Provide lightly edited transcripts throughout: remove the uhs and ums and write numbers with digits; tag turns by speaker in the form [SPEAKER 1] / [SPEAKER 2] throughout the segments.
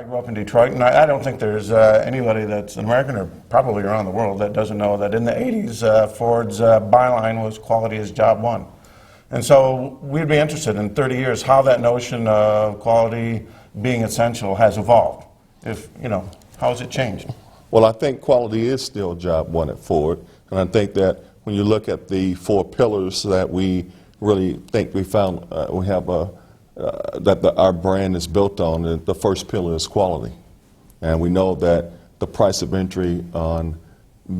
[SPEAKER 1] I grew up in Detroit, and I don't think there's anybody that's an American or probably around the world that doesn't know that in the 80s, Ford's byline was quality is job one. And so we'd be interested in 30 years how that notion of quality being essential has evolved. If, you know, how has it changed?
[SPEAKER 2] Well, I think quality is still job one at Ford, and I think that when you look at the 4 pillars that we really think we found, we have our brand is built on, the first pillar is quality. And we know that the price of entry on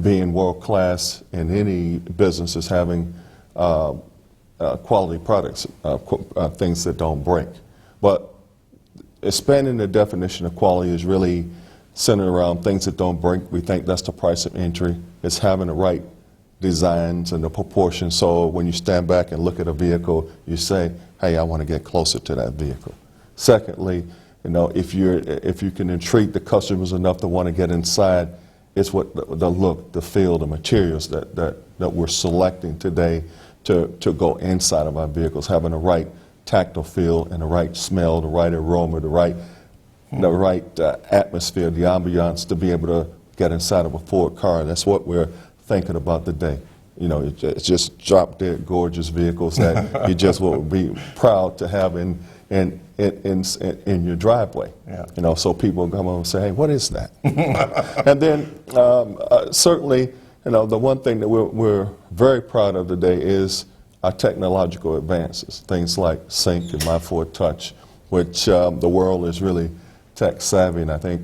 [SPEAKER 2] being world-class in any business is having quality products, things that don't break. But expanding the definition of quality is really centered around things that don't break. We think that's the price of entry. It's having the right designs and the proportions, so when you stand back and look at a vehicle, you say, hey, I want to get closer to that vehicle. Secondly, you know, if you can intrigue the customers enough to want to get inside, it's what the look, the feel, the materials that we're selecting today to go inside of our vehicles, having the right tactile feel and the right smell, the right aroma, the right atmosphere, the ambiance to be able to get inside of a Ford car. That's what we're thinking about today. You know, it's just drop-dead gorgeous vehicles that you just will be proud to have in your driveway. Yeah. You know, so people come over and say, hey, what is that? And then certainly, you know, the one thing that we're very proud of today is our technological advances, things like Sync and My Ford Touch, which the world is really tech savvy, and I think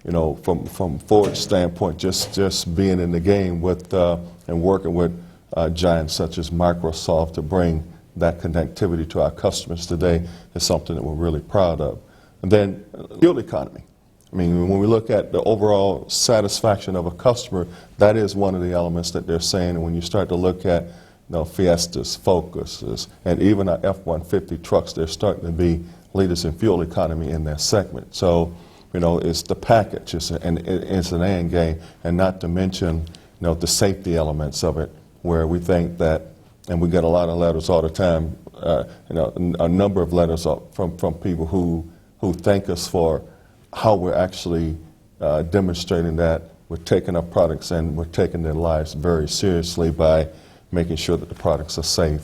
[SPEAKER 2] you know, from Ford's standpoint, just being in the game with and working with giants such as Microsoft to bring that connectivity to our customers today is something that we're really proud of. And then fuel economy. I mean, when we look at the overall satisfaction of a customer, that is one of the elements that they're saying. And when you start to look at, you know, Fiestas, Focuses, and even our F-150 trucks, they're starting to be leaders in fuel economy in their segment. So, you know, it's the package, it's an end game, and not to mention, you know, the safety elements of it, where we think that, and we get a lot of letters all the time, you know, a number of letters from people who thank us for how we're actually demonstrating that we're taking our products and we're taking their lives very seriously by making sure that the products are safe,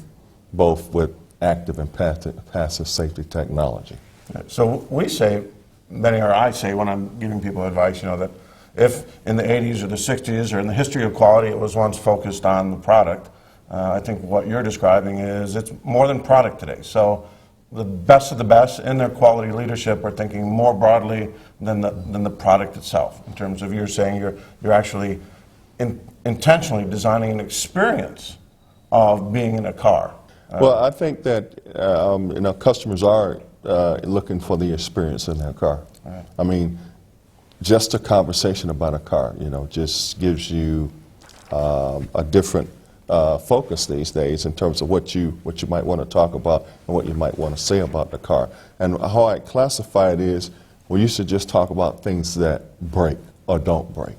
[SPEAKER 2] both with active and passive safety technology.
[SPEAKER 1] So we say, Bennie, or I say when I'm giving people advice, you know, that if in the 80s or the 60s or in the history of quality it was once focused on the product, I think what you're describing is it's more than product today. So the best of the best in their quality leadership are thinking more broadly than the product itself, in terms of you're saying you're actually intentionally designing an experience of being in a car.
[SPEAKER 2] Well, I think that you know, customers are looking for the experience in their car. Right. I mean, just a conversation about a car, you know, just gives you a different focus these days in terms of what you might want to talk about and what you might want to say about the car. And how I classify it is, we used to just talk about things that break or don't break.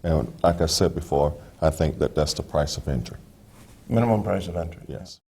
[SPEAKER 2] And like I said before, I think that that's the price of entry.
[SPEAKER 1] Minimum price of entry.
[SPEAKER 2] Yes.